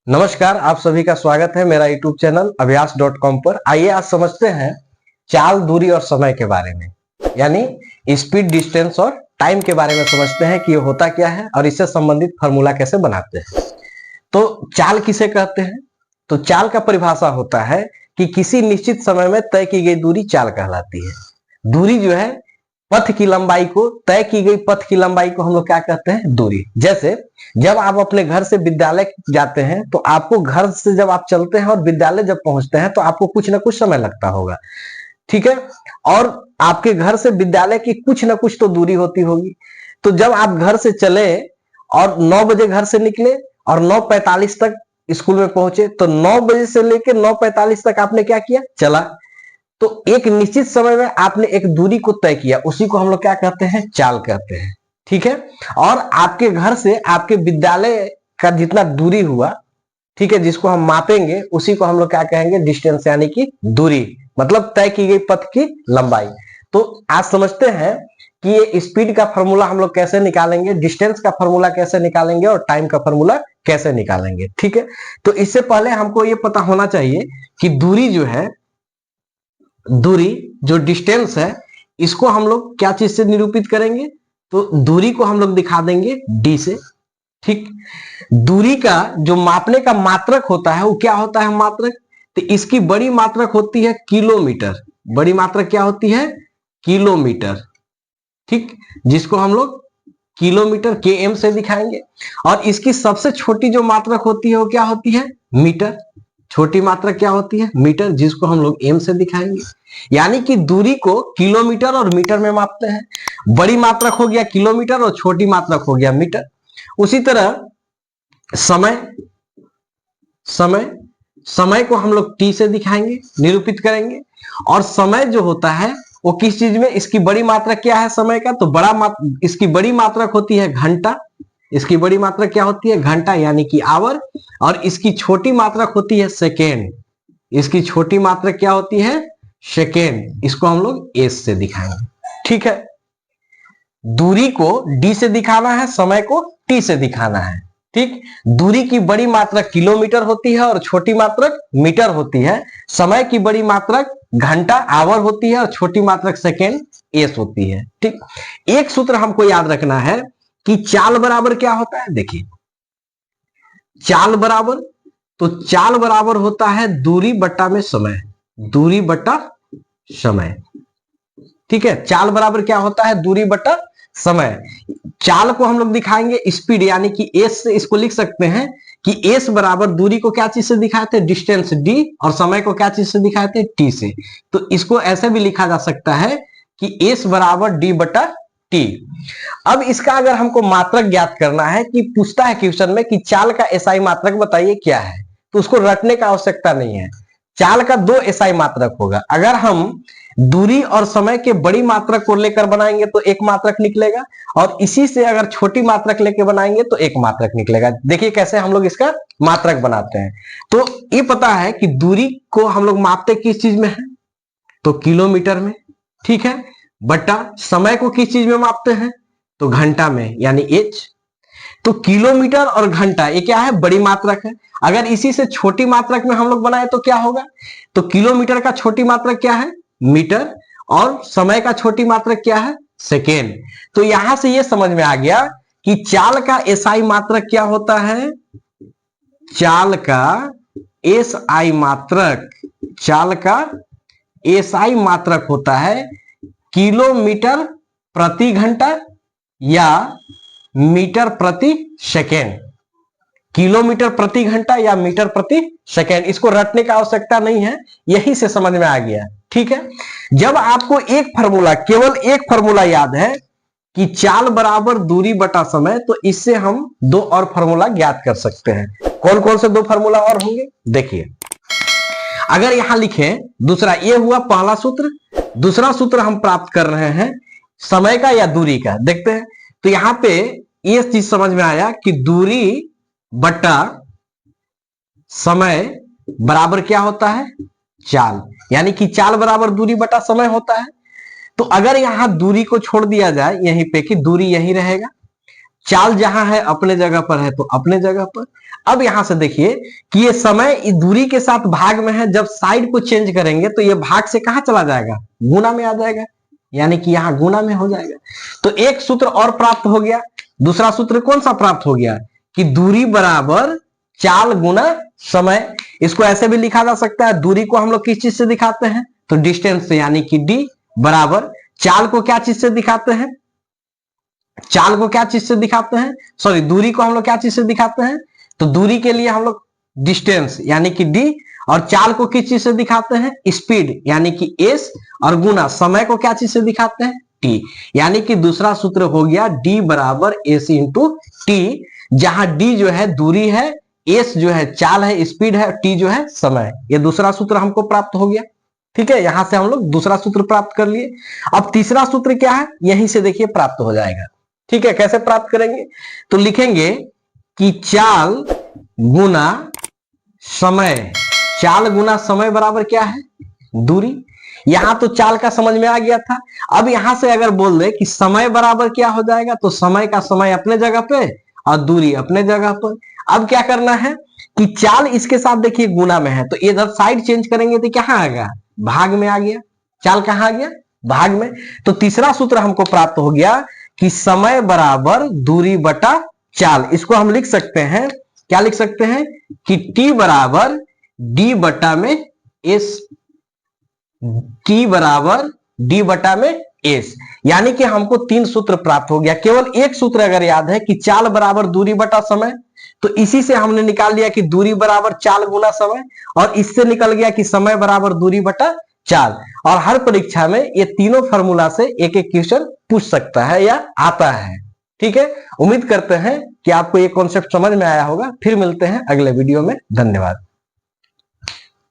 नमस्कार, आप सभी का स्वागत है मेरा यूट्यूब चैनल अभ्यास.com पर। आइए आज समझते हैं चाल, दूरी और समय के बारे में, यानी स्पीड, डिस्टेंस और टाइम के बारे में समझते हैं कि ये होता क्या है और इससे संबंधित फार्मूला कैसे बनाते हैं। तो चाल किसे कहते हैं? तो चाल का परिभाषा होता है कि किसी निश्चित समय में तय की गई दूरी चाल कहलाती है। दूरी जो है पथ की लंबाई को, तय की गई पथ की लंबाई को हम लोग क्या कहते हैं? दूरी। जैसे जब आप अपने घर से विद्यालय जाते हैं तो आपको घर से जब आप चलते हैं और विद्यालय जब पहुंचते हैं तो आपको कुछ ना कुछ समय लगता होगा, ठीक है। और आपके घर से विद्यालय की कुछ ना कुछ तो दूरी होती होगी। तो जब आप घर से चले और 9 बजे घर से निकले और 9:45 तक स्कूल में पहुंचे, तो 9 बजे से लेकर 9:45 तक आपने क्या किया? चला। तो एक निश्चित समय में आपने एक दूरी को तय किया, उसी को हम लोग क्या कहते हैं? चाल कहते हैं, ठीक है। और आपके घर से आपके विद्यालय का जितना दूरी हुआ, ठीक है, जिसको हम मापेंगे, उसी को हम लोग क्या कहेंगे? डिस्टेंस, यानी कि दूरी, मतलब तय की गई पथ की लंबाई। तो आज समझते हैं कि ये स्पीड का फॉर्मूला हम लोग कैसे निकालेंगे, डिस्टेंस का फॉर्मूला कैसे निकालेंगे और टाइम का फॉर्मूला कैसे निकालेंगे, ठीक है। तो इससे पहले हमको ये पता होना चाहिए कि दूरी जो है, दूरी जो डिस्टेंस है, इसको हम लोग क्या चीज से निरूपित करेंगे? तो दूरी को हम लोग दिखा देंगे डी से, ठीक। दूरी का जो मापने का मात्रक होता है वो क्या होता है? मात्रक। तो इसकी बड़ी मात्रक होती है किलोमीटर। बड़ी मात्रक क्या होती है? किलोमीटर, ठीक, जिसको हम लोग किलोमीटर के एम से दिखाएंगे। और इसकी सबसे छोटी जो मात्रक होती है वो क्या होती है? मीटर। छोटी मात्रक क्या होती है? मीटर, जिसको हम लोग एम से दिखाएंगे। यानी कि दूरी को किलोमीटर और मीटर में मापते हैं। बड़ी मात्रक हो गया किलोमीटर और छोटी मात्रक हो गया मीटर। उसी तरह समय समय समय को हम लोग टी से दिखाएंगे, निरूपित करेंगे। और समय जो होता है वो किस चीज में? इसकी बड़ी मात्रक क्या है समय का? तो इसकी बड़ी मात्रक होती है घंटा। इसकी बड़ी मात्रक क्या होती है? घंटा, यानी कि आवर। और इसकी छोटी मात्रक होती है सेकेंड। इसकी छोटी मात्रक क्या होती है? सेकेंड। इसको हम लोग एस से दिखाएंगे, ठीक है। दूरी को डी से दिखाना है, समय को टी से दिखाना है, ठीक। दूरी की बड़ी मात्रक किलोमीटर होती है और छोटी मात्रक मीटर होती है। समय की बड़ी मात्रक घंटा, आवर होती है और छोटी मात्रक सेकेंड, एस होती है, ठीक। एक सूत्र हमको याद रखना है कि चाल बराबर क्या होता है। देखिए, चाल बराबर, तो चाल बराबर होता है दूरी बट्टा में समय। दूरी बट्टा समय, ठीक है। चाल बराबर क्या होता है? दूरी बट्टा समय। चाल को हम लोग दिखाएंगे स्पीड, यानी कि एस से इसको लिख सकते हैं कि एस बराबर दूरी को क्या चीज से दिखाए थे? Distance D. और समय को क्या चीज से दिखाए थे? टी से। तो इसको ऐसे भी लिखा जा सकता है कि एस बराबर डी बटा टी। अब इसका अगर हमको मात्रक ज्ञात करना है, कि पूछता है क्वेश्चन में कि चाल का एसआई मात्रक बताइए क्या है, तो उसको रटने का आवश्यकता नहीं है। चाल का 2 एसआई मात्रक होगा। अगर हम दूरी और समय के बड़ी मात्रक को लेकर बनाएंगे तो एक मात्रक निकलेगा, और इसी से अगर छोटी मात्रक लेकर बनाएंगे तो एक मात्रक निकलेगा। देखिए कैसे हम लोग इसका मात्रक बनाते हैं। तो ये पता है कि दूरी को हम लोग मापते किस चीज में है? तो किलोमीटर में, ठीक है। बटा समय को किस चीज में मापते हैं? तो घंटा में, यानी एच। तो किलोमीटर और घंटा ये क्या है? बड़ी मात्रक है। अगर इसी से छोटी मात्रक में हम लोग बनाए तो क्या होगा? तो किलोमीटर का छोटी मात्रक क्या है? मीटर। और समय का छोटी मात्रक क्या है? सेकेंड। तो यहां से ये समझ में आ गया कि चाल का एसआई मात्रक क्या होता है? चाल का एसआई मात्रक, चाल का एसआई मात्रक होता है किलोमीटर प्रति घंटा या मीटर प्रति सेकेंड। किलोमीटर प्रति घंटा या मीटर प्रति सेकेंड। इसको रटने का आवश्यकता नहीं है, यही से समझ में आ गया, ठीक है। जब आपको एक फार्मूला, केवल एक फार्मूला याद है कि चाल बराबर दूरी बटा समय, तो इससे हम 2 और फार्मूला ज्ञात कर सकते हैं। कौन कौन से 2 फार्मूला और होंगे? देखिए, अगर यहां लिखें दूसरा, ये हुआ पहला सूत्र। दूसरा सूत्र हम प्राप्त कर रहे हैं समय का या दूरी का, देखते हैं। तो यहां पे ये चीज समझ में आया कि दूरी बटा समय बराबर क्या होता है? चाल। यानी कि चाल बराबर दूरी बटा समय होता है। तो अगर यहां दूरी को छोड़ दिया जाए यहीं पे, कि दूरी यहीं रहेगा, चाल जहां है अपने जगह पर है तो अपने जगह पर। अब यहां से देखिए कि ये समय इस दूरी के साथ भाग में है, जब साइड को चेंज करेंगे तो ये भाग से कहां चला जाएगा, गुना में आ जाएगा, यानी कि यहां गुना में हो जाएगा। तो एक सूत्र और प्राप्त हो गया। दूसरा सूत्र कौन सा प्राप्त हो गया कि दूरी बराबर चाल गुना समय। इसको ऐसे भी लिखा जा सकता है, दूरी को हम लोग किस चीज से दिखाते हैं तो डिस्टेंस से, यानी कि डी बराबर चाल को क्या चीज से दिखाते हैं, चाल को क्या चीज से दिखाते हैं, सॉरी दूरी को हम लोग क्या चीज से दिखाते हैं, तो दूरी के लिए हम लोग डिस्टेंस यानी कि डी, और चाल को किस चीज से दिखाते हैं, स्पीड यानी कि एस, और गुना समय को क्या चीज से दिखाते हैं, टी। यानी कि दूसरा सूत्र हो गया डी बराबर एस इंटू टी, जहां डी जो है दूरी है, एस जो है चाल है, स्पीड है, टी जो है समय। ये दूसरा सूत्र हमको प्राप्त हो गया। ठीक है, यहां से हम लोग दूसरा सूत्र प्राप्त कर लिए। अब तीसरा सूत्र क्या है, यहीं से देखिए प्राप्त हो जाएगा। ठीक है, कैसे प्राप्त करेंगे, तो लिखेंगे कि चाल गुना समय, चाल गुना समय बराबर क्या है, दूरी। यहां तो चाल का समझ में आ गया था। अब यहां से अगर बोल दे कि समय बराबर क्या हो जाएगा, तो समय का समय अपने जगह पे और दूरी अपने जगह पर। अब क्या करना है कि चाल इसके साथ देखिए गुना में है, तो इधर साइड चेंज करेंगे तो कहां आ गया, भाग में आ गया। चाल कहां आ गया, भाग में। तो तीसरा सूत्र हमको प्राप्त हो गया कि समय बराबर दूरी बटा चाल। इसको हम लिख सकते हैं, क्या लिख सकते हैं कि टी बराबर डी बटा में एस, टी बराबर डी बटा में एस। यानी कि हमको तीन सूत्र प्राप्त हो गया। केवल एक सूत्र अगर याद है कि चाल बराबर दूरी बटा समय, तो इसी से हमने निकाल लिया कि दूरी बराबर चाल गुना समय, और इससे निकल गया कि समय बराबर दूरी बटा चाल। और हर परीक्षा में ये तीनों फॉर्मूला से एक एक क्वेश्चन पूछ सकता है या आता है। ठीक है, उम्मीद करते हैं कि आपको ये कॉन्सेप्ट समझ में आया होगा। फिर मिलते हैं अगले वीडियो में, धन्यवाद।